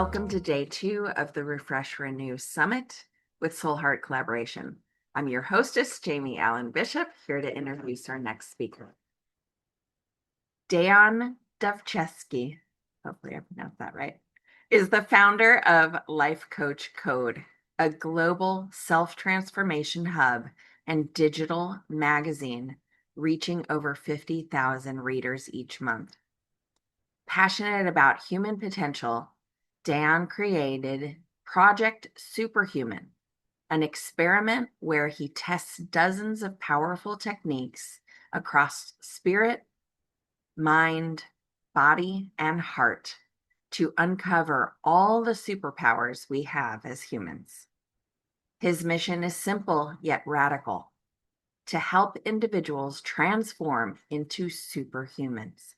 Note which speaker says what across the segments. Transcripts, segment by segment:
Speaker 1: Welcome to day 2 of the Refresh Renew Summit with Soul Heart Collaboration. I'm your hostess, Jamie Allen Bishop, here to introduce our next speaker. Dejan Davcevski, hopefully I pronounced that right, is the founder of Life Coach Code, a global self-transformation hub and digital magazine reaching over 50,000 readers each month. Passionate about human potential, Dejan created Project Superhuman, an experiment where he tests dozens of powerful techniques across spirit, mind, body, and heart to uncover all the superpowers we have as humans. His mission is simple yet radical: to help individuals transform into superhumans.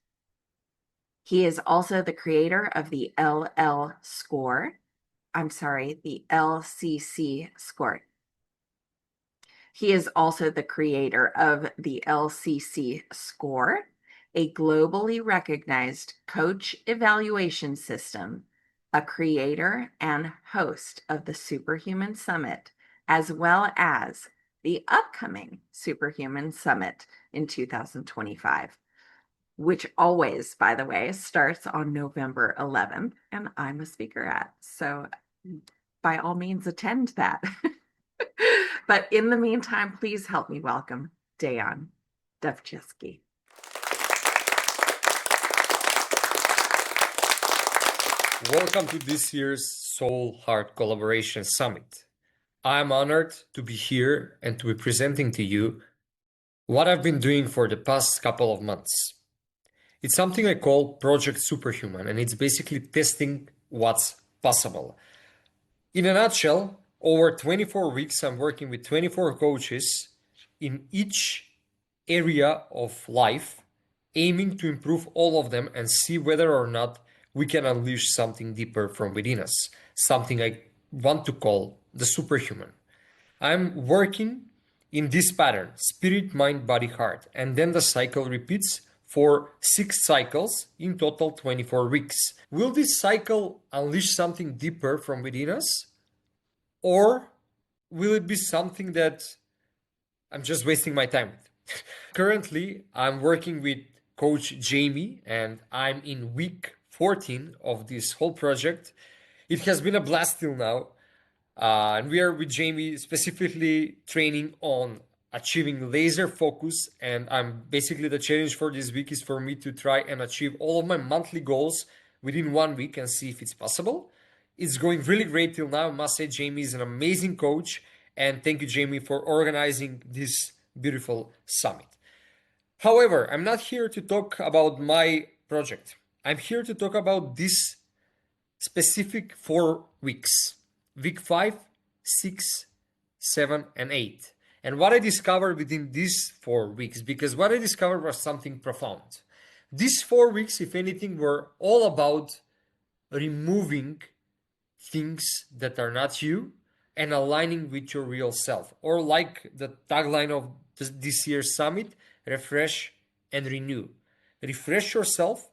Speaker 1: He is also the creator of the LCC Score. He is also the creator of the LCC Score, a globally recognized coach evaluation system, a creator and host of the Superhuman Summit, as well as the upcoming Superhuman Summit in 2025. Which always, by the way, starts on November 11th, and I'm a speaker at. So by all means, attend that. But in the meantime, please help me welcome Dejan Davcevski.
Speaker 2: Welcome to this year's Soul Heart Collaboration Summit. I'm honored to be here and to be presenting to you what I've been doing for the past couple of months. It's something I call Project Superhuman, and it's basically testing what's possible. In a nutshell, over 24 weeks, I'm working with 24 coaches in each area of life, aiming to improve all of them and see whether or not we can unleash something deeper from within us, something I want to call the superhuman. I'm working in this pattern: spirit, mind, body, heart, and then the cycle repeats for 6 cycles, in total 24 weeks. Will this cycle unleash something deeper from within us? Or will it be something that I'm just wasting my time with? Currently, I'm working with Coach Jamie, and I'm in week 14 of this whole project. It has been a blast till now. And we are with Jamie specifically training on achieving laser focus, and I'm basically, the challenge for this week is for me to try and achieve all of my monthly goals within 1 week and see if it's possible. It's going really great till now. I must say, Jamie is an amazing coach, and thank you, Jamie, for organizing this beautiful summit. However, I'm not here to talk about my project. I'm here to talk about this specific 4 weeks: week 5, 6, 7, and 8. And what I discovered within these 4 weeks, because what I discovered was something profound. These 4 weeks, if anything, were all about removing things that are not you and aligning with your real self. Or like the tagline of this year's summit, refresh and renew. Refresh yourself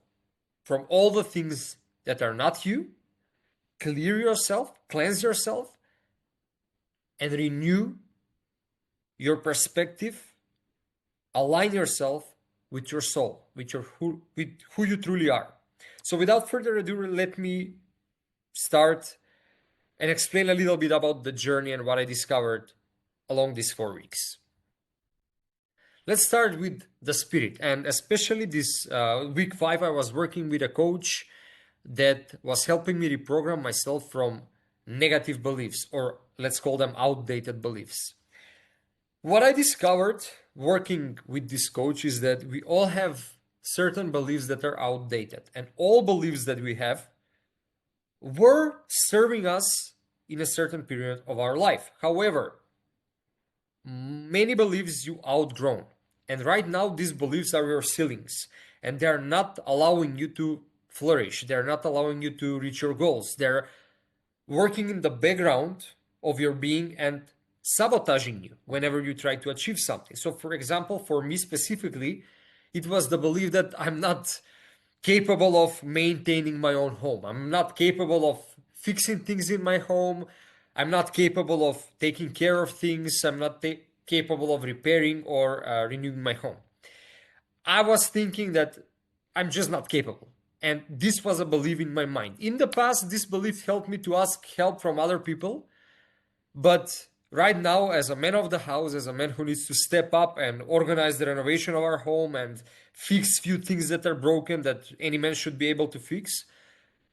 Speaker 2: from all the things that are not you, clear yourself, cleanse yourself, and renew your perspective. Align yourself with your soul, with who you truly are. So without further ado, let me start and explain a little bit about the journey and what I discovered along these 4 weeks. Let's start with the spirit, and especially this week 5, I was working with a coach that was helping me reprogram myself from negative beliefs, or let's call them outdated beliefs. What I discovered working with this coach is that we all have certain beliefs that are outdated, and all beliefs that we have were serving us in a certain period of our life. However, many beliefs you outgrown, and right now these beliefs are your ceilings, and they're not allowing you to flourish. They're not allowing you to reach your goals. They're working in the background of your being and sabotaging you whenever you try to achieve something. So for example, for me specifically, it was the belief that I'm not capable of maintaining my own home. I'm not capable of fixing things in my home. I'm not capable of taking care of things. I'm not capable of repairing or renewing my home. I was thinking that I'm just not capable. And this was a belief in my mind. In the past, this belief helped me to ask help from other people. But right now, as a man of the house, as a man who needs to step up and organize the renovation of our home and fix few things that are broken that any man should be able to fix,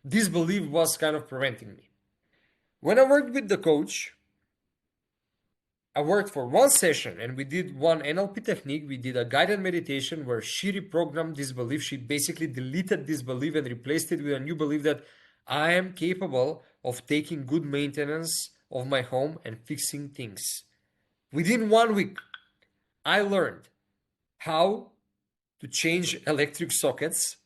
Speaker 2: this belief was kind of preventing me. When I worked with the coach, I worked for one session and we did one NLP technique. We did a guided meditation where she reprogrammed this belief. She basically deleted this belief and replaced it with a new belief that I am capable of taking good maintenance of my home and fixing things. Within 1 week, I learned how to change electric sockets.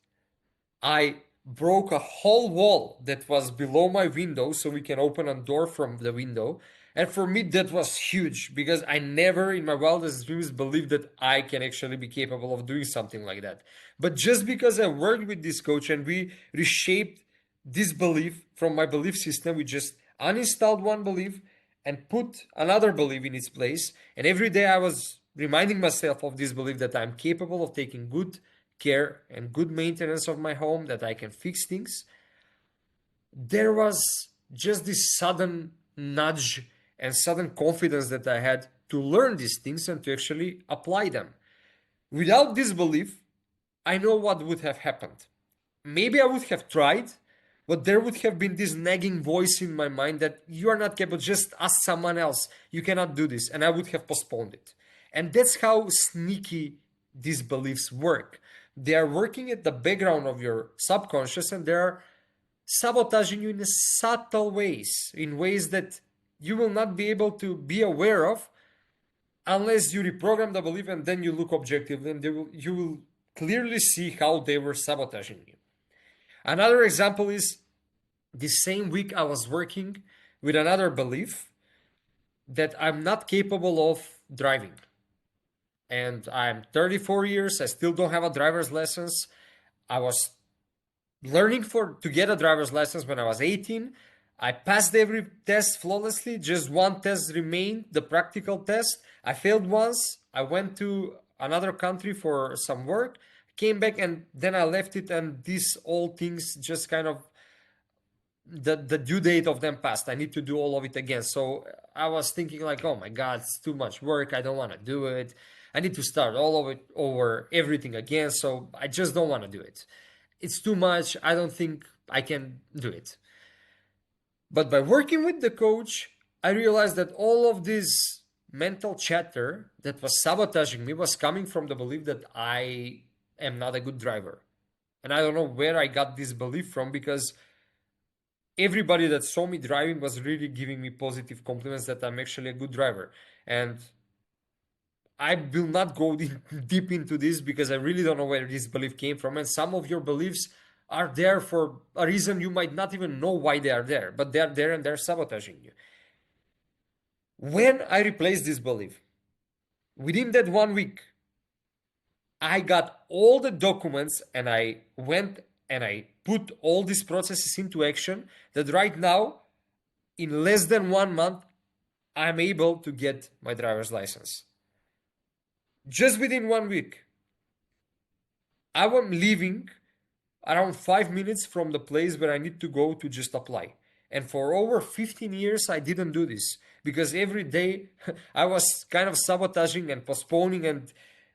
Speaker 2: I broke a whole wall that was below my window so we can open a door from the window. And for me, that was huge because I never in my wildest dreams believed that I can actually be capable of doing something like that. But just because I worked with this coach and we reshaped this belief from my belief system, we just uninstalled one belief and put another belief in its place. And every day I was reminding myself of this belief that I'm capable of taking good care and good maintenance of my home, that I can fix things. There was just this sudden nudge and sudden confidence that I had to learn these things and to actually apply them. Without this belief, I know what would have happened. Maybe I would have tried, but there would have been this nagging voice in my mind that you are not capable, just ask someone else, you cannot do this, and I would have postponed it. And that's how sneaky these beliefs work. They are working at the background of your subconscious and they are sabotaging you in subtle ways, in ways that you will not be able to be aware of unless you reprogram the belief and then you look objectively and you will clearly see how they were sabotaging you. Another example is the same week I was working with another belief that I'm not capable of driving. And I'm 34 years, I still don't have a driver's license. I was learning to get a driver's license when I was 18. I passed every test flawlessly. Just one test remained, the practical test. I failed once. I went to another country for some work, came back, and then I left it. And these all things just kind of, the due date of them passed. I need to do all of it again. So I was thinking like, oh my God, it's too much work. I don't want to do it. I need to start all of it over, everything again. So I just don't want to do it. It's too much. I don't think I can do it. But by working with the coach, I realized that all of this mental chatter that was sabotaging me was coming from the belief that I am not a good driver. And I don't know where I got this belief from because everybody that saw me driving was really giving me positive compliments that I'm actually a good driver. And I will not go deep into this because I really don't know where this belief came from. And some of your beliefs are there for a reason you might not even know why they are there, but they are there and they're sabotaging you. When I replaced this belief, within that 1 week, I got all the documents and I went and I put all these processes into action that right now, in less than 1 month, I'm able to get my driver's license. Just within 1 week, I was leaving around 5 minutes from the place where I need to go to just apply. And for over 15 years, I didn't do this because every day I was kind of sabotaging and postponing and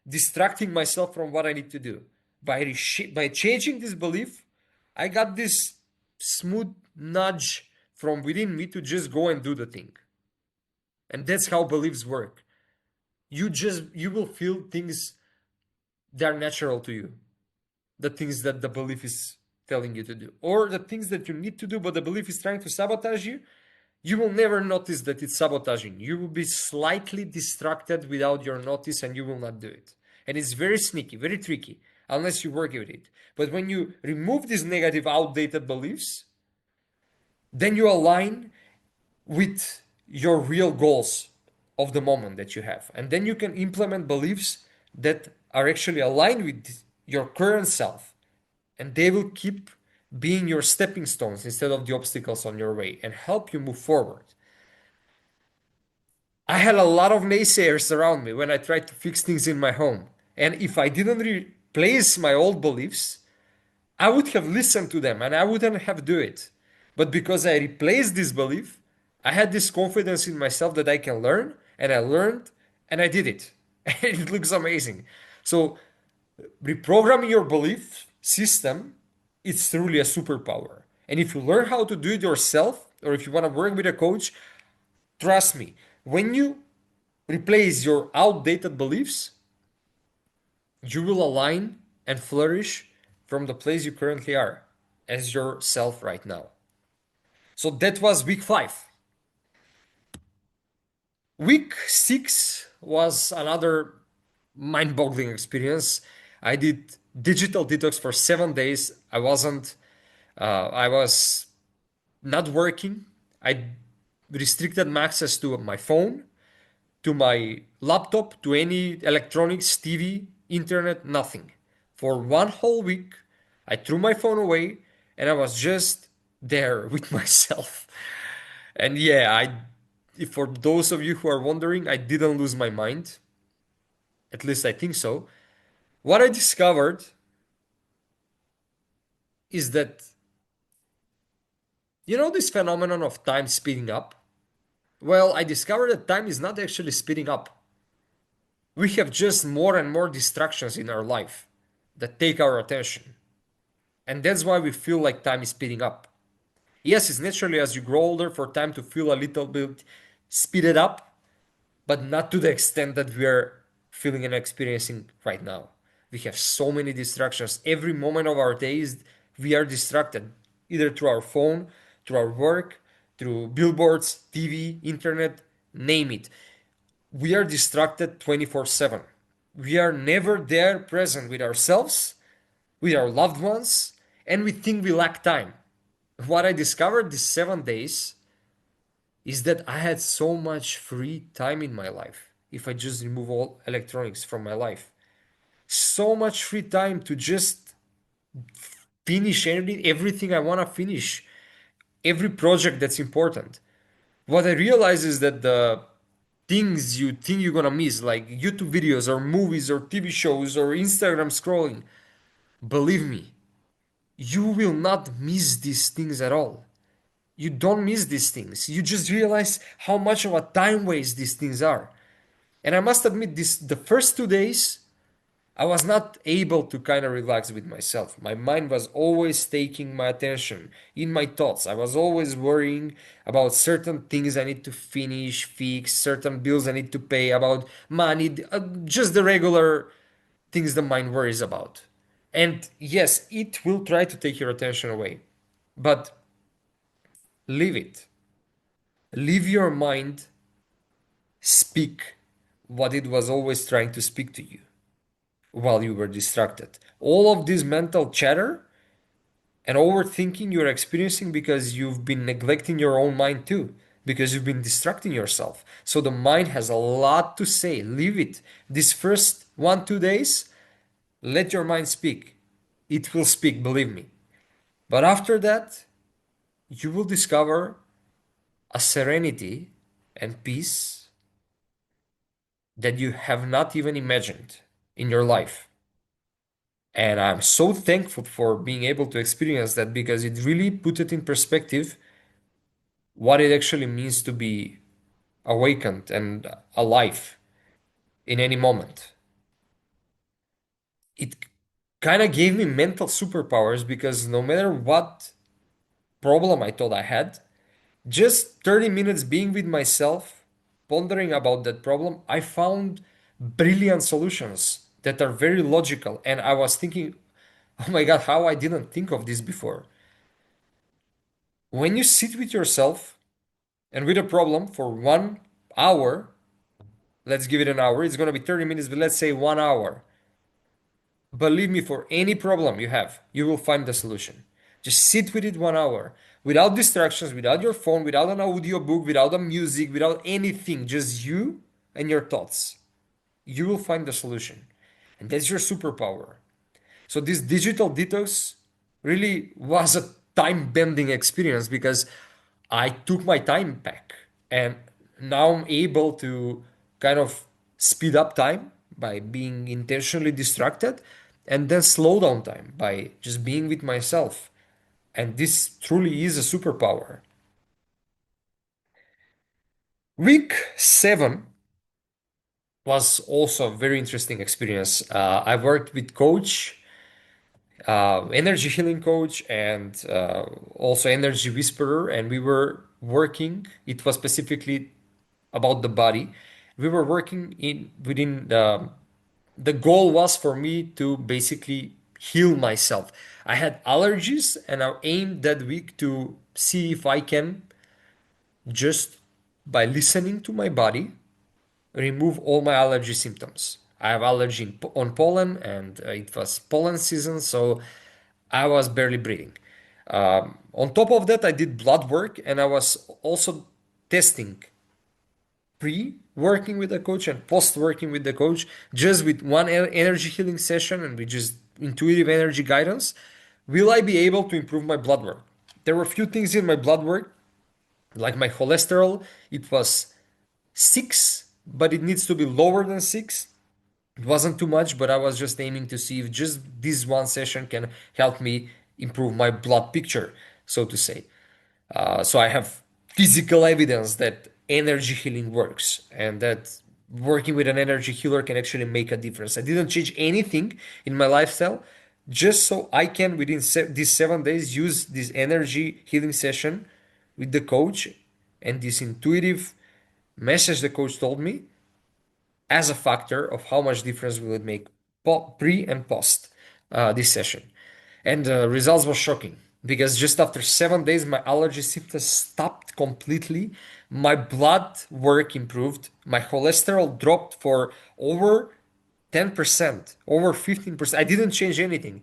Speaker 2: distracting myself from what I need to do. By changing this belief, I got this smooth nudge from within me to just go and do the thing. And that's how beliefs work. You will feel things that are natural to you. The things that the belief is telling you to do, or the things that you need to do, but the belief is trying to sabotage you, you will never notice that it's sabotaging. You will be slightly distracted without your notice and you will not do it. And it's very sneaky, very tricky, unless you work with it. But when you remove these negative, outdated beliefs, then you align with your real goals of the moment that you have. And then you can implement beliefs that are actually aligned with your current self. And they will keep being your stepping stones instead of the obstacles on your way and help you move forward. I had a lot of naysayers around me when I tried to fix things in my home. And if I didn't replace my old beliefs, I would have listened to them and I wouldn't have do it. But because I replaced this belief, I had this confidence in myself that I can learn, and I learned and I did it. And it looks amazing. So reprogramming your belief system, it's truly a superpower. And if you learn how to do it yourself, or if you want to work with a coach, trust me, when you replace your outdated beliefs, you will align and flourish from the place you currently are as yourself right now. So that was week 5. Week 6 was another mind-boggling experience. I did digital detox for 7 days. I was not working. I restricted my access to my phone, to my laptop, to any electronics, TV, internet, nothing. For one whole week, I threw my phone away and I was just there with myself. And yeah, for those of you who are wondering, I didn't lose my mind. At least I think so. What I discovered is that, this phenomenon of time speeding up? Well, I discovered that time is not actually speeding up. We have just more and more distractions in our life that take our attention. And that's why we feel like time is speeding up. Yes, it's naturally as you grow older for time to feel a little bit speeded up, but not to the extent that we are feeling and experiencing right now. We have so many distractions. Every moment of our days, we are distracted, either through our phone, through our work, through billboards, TV, internet, name it. We are distracted 24/7. We are never there present with ourselves, with our loved ones, and we think we lack time. What I discovered these 7 days is that I had so much free time in my life if I just remove all electronics from my life. So much free time to just finish everything I want to finish, every project that's important. What I realize is that the things you think you're gonna miss, like YouTube videos or movies or TV shows or Instagram scrolling, believe me, you will not miss these things at all. You don't miss these things. You just realize how much of a time waste these things are. And I must admit, the first 2 days, I was not able to kind of relax with myself. My mind was always taking my attention in my thoughts. I was always worrying about certain things I need to finish, fix, certain bills I need to pay, about money, just the regular things the mind worries about. And yes, it will try to take your attention away, but leave it. Leave your mind speak what it was always trying to speak to you while you were distracted. All of this mental chatter and overthinking you're experiencing because you've been neglecting your own mind too, because you've been distracting yourself. So the mind has a lot to say. Leave it. This first 1, 2 days, let your mind speak. It will speak, believe me. But after that, you will discover a serenity and peace that you have not even imagined in your life. And I'm so thankful for being able to experience that because it really put it in perspective what it actually means to be awakened and alive in any moment. It kind of gave me mental superpowers because no matter what problem I thought I had, just 30 minutes being with myself, pondering about that problem, I found brilliant solutions that are very logical. And I was thinking, oh my God, how I didn't think of this before. When you sit with yourself and with a problem for 1 hour, let's give it an hour, it's going to be 30 minutes, but let's say 1 hour. Believe me, for any problem you have, you will find the solution. Just sit with it 1 hour without distractions, without your phone, without an audio book, without a music, without anything, just you and your thoughts. You will find the solution. And that's your superpower. So this digital detox really was a time-bending experience because I took my time back and now I'm able to kind of speed up time by being intentionally distracted and then slow down time by just being with myself. And this truly is a superpower. Week 7 was also a very interesting experience. I worked with coach, energy healing coach, and also energy whisperer, and we were working. It was specifically about the body. We were working in within the goal was for me to basically heal myself. I had allergies, and I aimed that week to see if I can just by listening to my body remove all my allergy symptoms. I have allergy on pollen, and it was pollen season, so I was barely breathing. On top of that, I did blood work, and I was also testing pre working with the coach and post working with the coach, just with one energy healing session and with just intuitive energy guidance. Will I be able to improve my blood work? There were a few things in my blood work, like my cholesterol. It was 6, but it needs to be lower than 6. It wasn't too much, but I was just aiming to see if just this one session can help me improve my blood picture, so to say. So I have physical evidence that energy healing works and that working with an energy healer can actually make a difference. I didn't change anything in my lifestyle, just so I can, within these 7 days, use this energy healing session with the coach and this intuitive message the coach told me as a factor of how much difference will it make pre and post this session. And the results were shocking because just after 7 days, my allergy symptoms stopped completely. My blood work improved. My cholesterol dropped for over 10%, over 15%. I didn't change anything.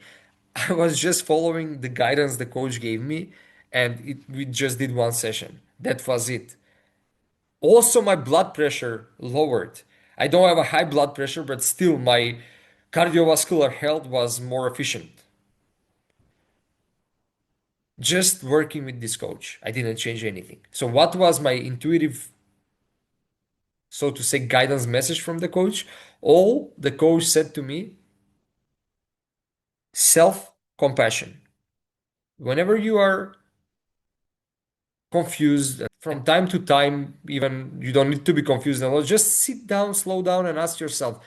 Speaker 2: I was just following the guidance the coach gave me, and we just did one session. That was it. Also, my blood pressure lowered. I don't have a high blood pressure, but still, my cardiovascular health was more efficient. Just working with this coach, I didn't change anything. So, what was my intuitive, so to say, guidance message from the coach? All the coach said to me, self compassion. Whenever you are confused, from time to time, even you don't need to be confused a lot, just sit down, slow down, and ask yourself,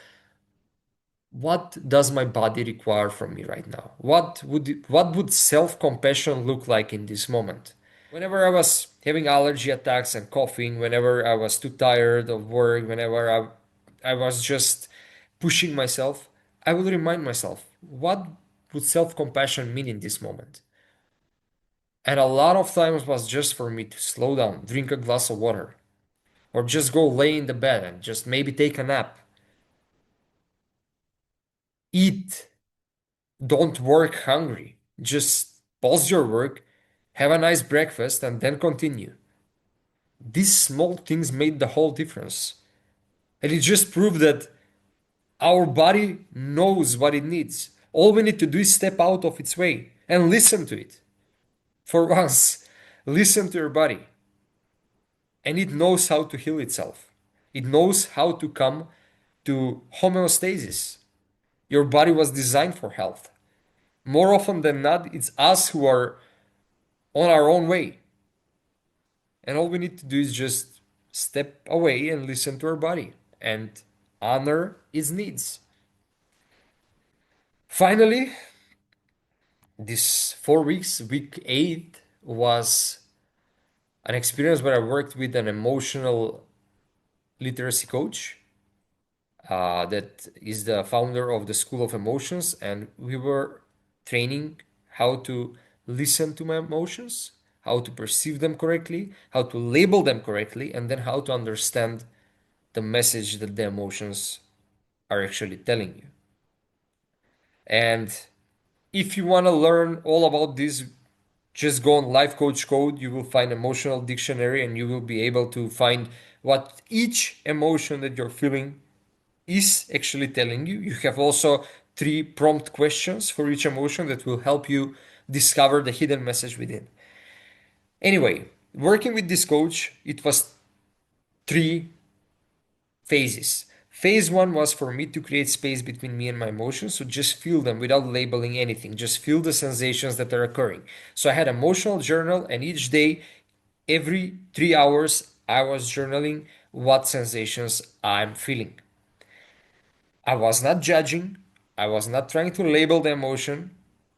Speaker 2: what does my body require from me right now? What would self-compassion look like in this moment? Whenever I was having allergy attacks and coughing, whenever I was too tired of work, whenever I was just pushing myself, I will remind myself, what would self-compassion mean in this moment? And a lot of times was just for me to slow down, drink a glass of water, or just go lay in the bed and just maybe take a nap. Eat. Don't work hungry. Just pause your work, have a nice breakfast, and then continue. These small things made the whole difference. And it just proved that our body knows what it needs. All we need to do is step out of its way and listen to it. For once, listen to your body. And it knows how to heal itself. It knows how to come to homeostasis. Your body was designed for health. More often than not, it's us who are on our own way. And all we need to do is just step away and listen to our body and honor its needs. Finally, this 4 weeks, week 8, was an experience where I worked with an emotional literacy coach that is the founder of the School of Emotions, and we were training how to listen to my emotions, how to perceive them correctly, how to label them correctly, and then how to understand the message that the emotions are actually telling you. And if you want to learn all about this, just go on Life Coach Code. You will find emotional dictionary and you will be able to find what each emotion that you're feeling is actually telling you. You have also 3 prompt questions for each emotion that will help you discover the hidden message within. Anyway, working with this coach, it was three phases. Phase one was for me to create space between me and my emotions, so just feel them without labeling anything. Just feel the sensations that are occurring. So I had emotional journal, and each day, every 3 hours, I was journaling what sensations I'm feeling. I was not judging. I was not trying to label the emotion.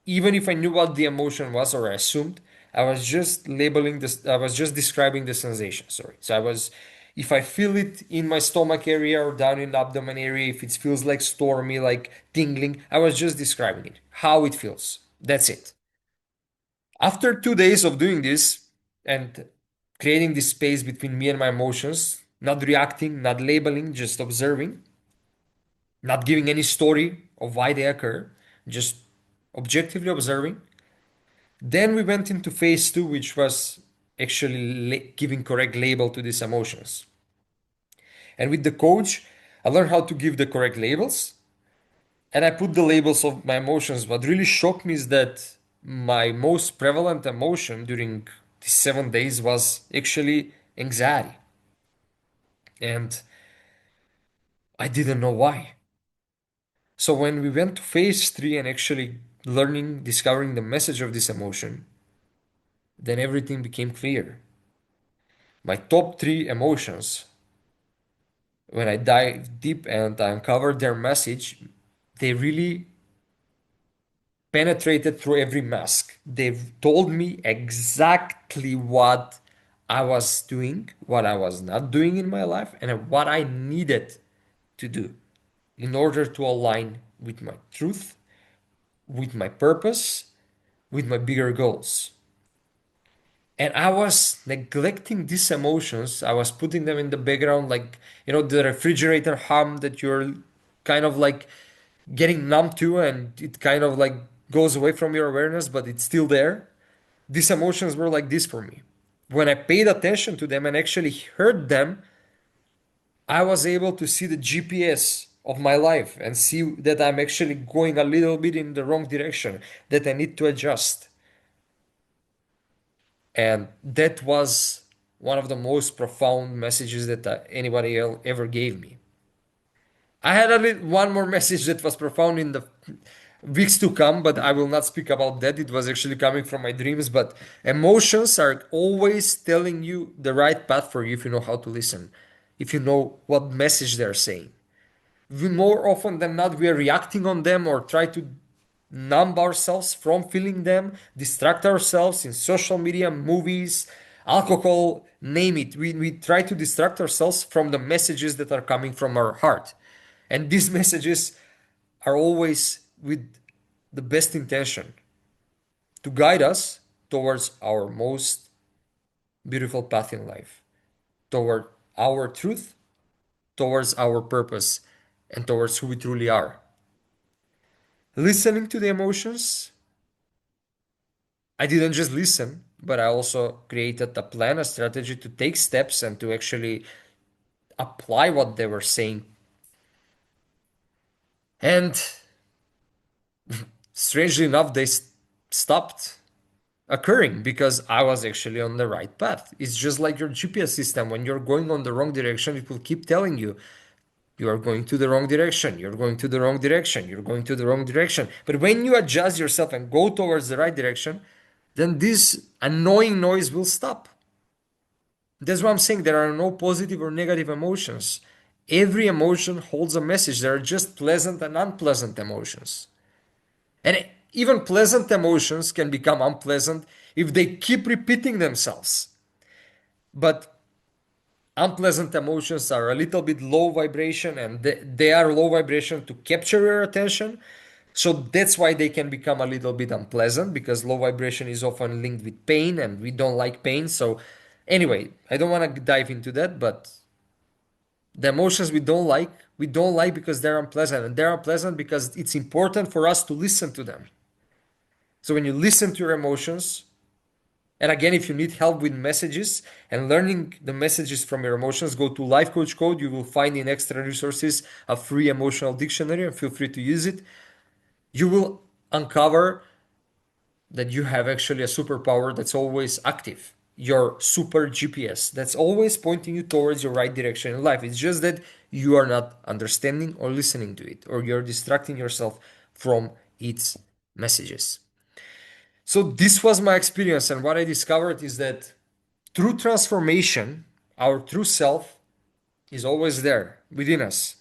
Speaker 2: Even if I knew what the emotion was or I assumed, I was just labeling this, I was just describing the sensation. Sorry. So I was, if I feel it in my stomach area or down in the abdomen area, if it feels like stormy, like tingling, I was just describing it, how it feels. That's it. After 2 days of doing this and creating this space between me and my emotions, not reacting, not labeling, just observing, not giving any story of why they occur, just objectively observing. Then we went into phase two, which was actually giving correct label to these emotions. And with the coach, I learned how to give the correct labels and I put the labels of my emotions. What really shocked me is that my most prevalent emotion during these 7 days was actually anxiety. And I didn't know why. So when we went to phase three and actually learning, discovering the message of this emotion, then everything became clear. My top three emotions, when I dive deep and I uncovered their message, they really penetrated through every mask. They've told me exactly what I was doing, what I was not doing in my life, and what I needed to do in order to align with my truth, with my purpose, with my bigger goals. And I was neglecting these emotions. I was putting them in the background, like, the refrigerator hum that you're kind of like getting numb to, and it kind of like goes away from your awareness, but it's still there. These emotions were like this for me. When I paid attention to them and actually heard them, I was able to see the GPS of my life and see that I'm actually going a little bit in the wrong direction, that I need to adjust. And that was one of the most profound messages that anybody ever gave me. I had one more message that was profound in the weeks to come, but I will not speak about that. It was actually coming from my dreams. But emotions are always telling you the right path for you if you know how to listen, if you know what message they're saying. More often than not, we are reacting on them or try to numb ourselves from feeling them, distract ourselves in social media, movies, alcohol, name it. We try to distract ourselves from the messages that are coming from our heart. And these messages are always with the best intention to guide us towards our most beautiful path in life, toward our truth, towards our purpose, and towards who we truly are. Listening to the emotions, I didn't just listen, but I also created a plan, a strategy to take steps and to actually apply what they were saying. And strangely enough, they stopped occurring because I was actually on the right path. It's just like your GPS system. When you're going on the wrong direction, it will keep telling you, you are going to the wrong direction, you're going to the wrong direction, you're going to the wrong direction. But when you adjust yourself and go towards the right direction, then this annoying noise will stop. That's why I'm saying there are no positive or negative emotions. Every emotion holds a message. There are just pleasant and unpleasant emotions. And even pleasant emotions can become unpleasant if they keep repeating themselves. But unpleasant emotions are a little bit low vibration and they are low vibration to capture your attention. So that's why they can become a little bit unpleasant because low vibration is often linked with pain and we don't like pain. So, anyway, I don't want to dive into that, but the emotions we don't like because they're unpleasant. And they're unpleasant because it's important for us to listen to them. So, when you listen to your emotions, and again, if you need help with messages and learning the messages from your emotions, go to Life Coach Code. You will find in extra resources a free emotional dictionary and feel free to use it. You will uncover that you have actually a superpower that's always active. Your super GPS that's always pointing you towards your right direction in life. It's just that you are not understanding or listening to it, or you're distracting yourself from its messages. So, this was my experience, and what I discovered is that true transformation, our true self, is always there within us.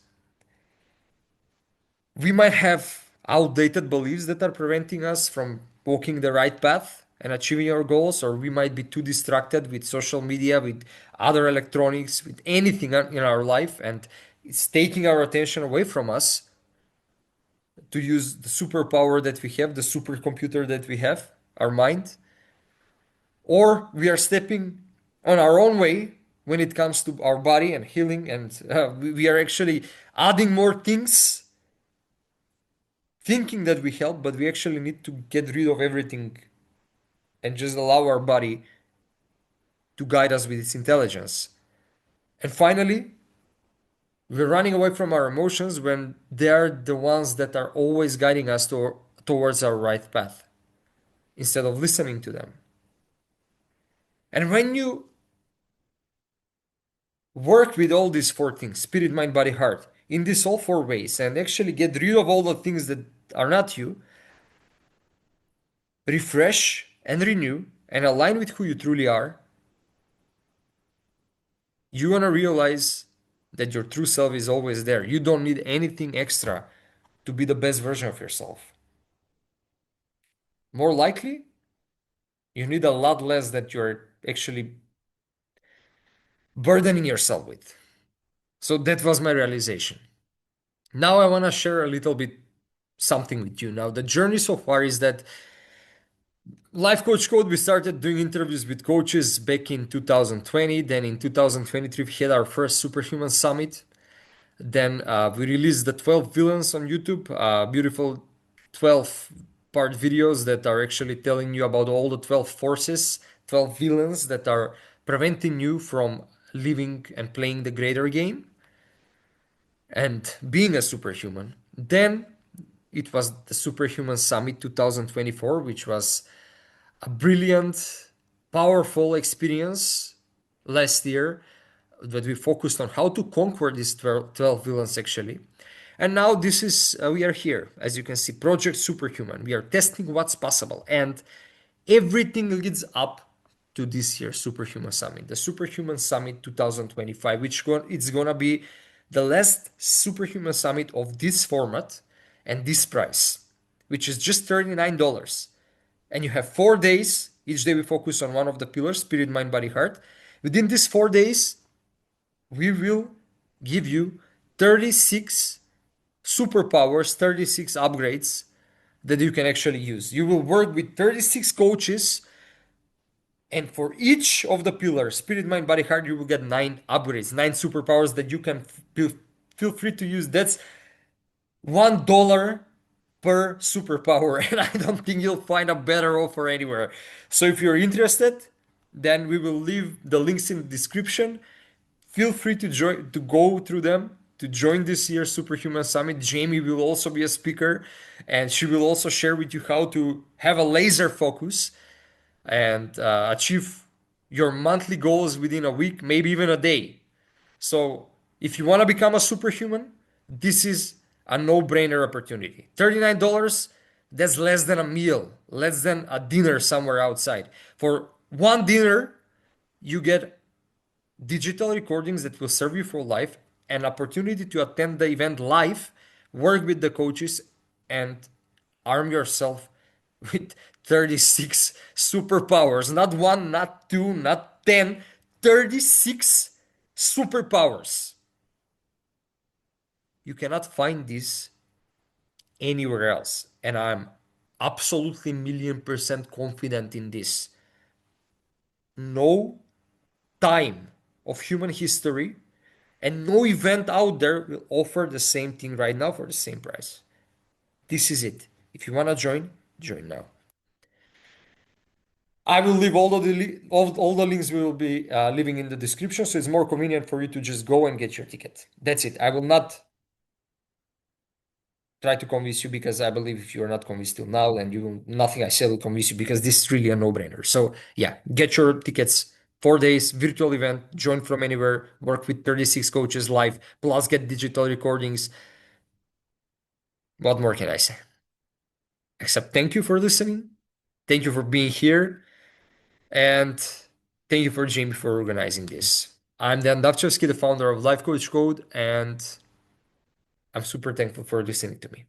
Speaker 2: We might have outdated beliefs that are preventing us from walking the right path and achieving our goals, or we might be too distracted with social media, with other electronics, with anything in our life, and it's taking our attention away from us to use the superpower that we have, the supercomputer that we have, our mind, or we are stepping on our own way when it comes to our body and healing, and we are actually adding more things thinking that we help, but we actually need to get rid of everything and just allow our body to guide us with its intelligence. And finally, we're running away from our emotions when they're the ones that are always guiding us towards our right path instead of listening to them. And when you work with all these four things, spirit, mind, body, heart, in these all four ways, and actually get rid of all the things that are not you, refresh and renew and align with who you truly are, you're gonna realize that your true self is always there. You don't need anything extra to be the best version of yourself. More likely, you need a lot less that you're actually burdening yourself with. So that was my realization. Now I want to share a little bit something with you. Now, the journey so far is that Life Coach Code, we started doing interviews with coaches back in 2020. Then in 2023, we had our first Superhuman Summit. Then we released the 12 villains on YouTube, beautiful 12-part videos that are actually telling you about all the 12 forces, 12 villains that are preventing you from living and playing the greater game and being a superhuman. Then it was the Superhuman Summit 2024, which was a brilliant, powerful experience last year that we focused on how to conquer these 12 villains actually. And now this is, we are here, as you can see, Project Superhuman. We are testing what's possible, and everything leads up to this year's Superhuman Summit, the Superhuman Summit 2025, which it's gonna be the last Superhuman Summit of this format and this price, which is just $39. And you have 4 days. Each day we focus on one of the pillars, spirit, mind, body, heart. Within these 4 days, we will give you 36 superpowers, 36 upgrades that you can actually use. You will work with 36 coaches, and for each of the pillars, spirit, mind, body, heart, you will get 9 upgrades, 9 superpowers that you can feel free to use. That's $1 per superpower, and I don't think you'll find a better offer anywhere. So if you're interested, then we will leave the links in the description. Feel free to join, to go through them, to join this year's Superhuman Summit. Jamie will also be a speaker, and she will also share with you how to have a laser focus and achieve your monthly goals within a week, maybe even a day. So if you want to become a superhuman, this is a no-brainer opportunity. $39, that's less than a meal, less than a dinner somewhere outside. For one dinner, you get digital recordings that will serve you for life, an opportunity to attend the event live, work with the coaches, and arm yourself with 36 superpowers. Not one, not two, not 10, 36 superpowers. You cannot find this anywhere else. And I'm absolutely million% confident in this. No time of human history and no event out there will offer the same thing right now for the same price. This is it. If you want to join, join now. I will leave all the links we will be leaving in the description, so it's more convenient for you to just go and get your ticket. That's it. I will not try to convince you because I believe if you're not convinced till now, then nothing I say will convince you because this is really a no-brainer. So yeah, get your tickets. 4 days virtual event, join from anywhere, work with 36 coaches live, plus get digital recordings. What more can I say? Except thank you for listening. Thank you for being here. And thank you for Jamie for organizing this. I'm Dan Davcevski, the founder of Life Coach Code, and I'm super thankful for listening to me.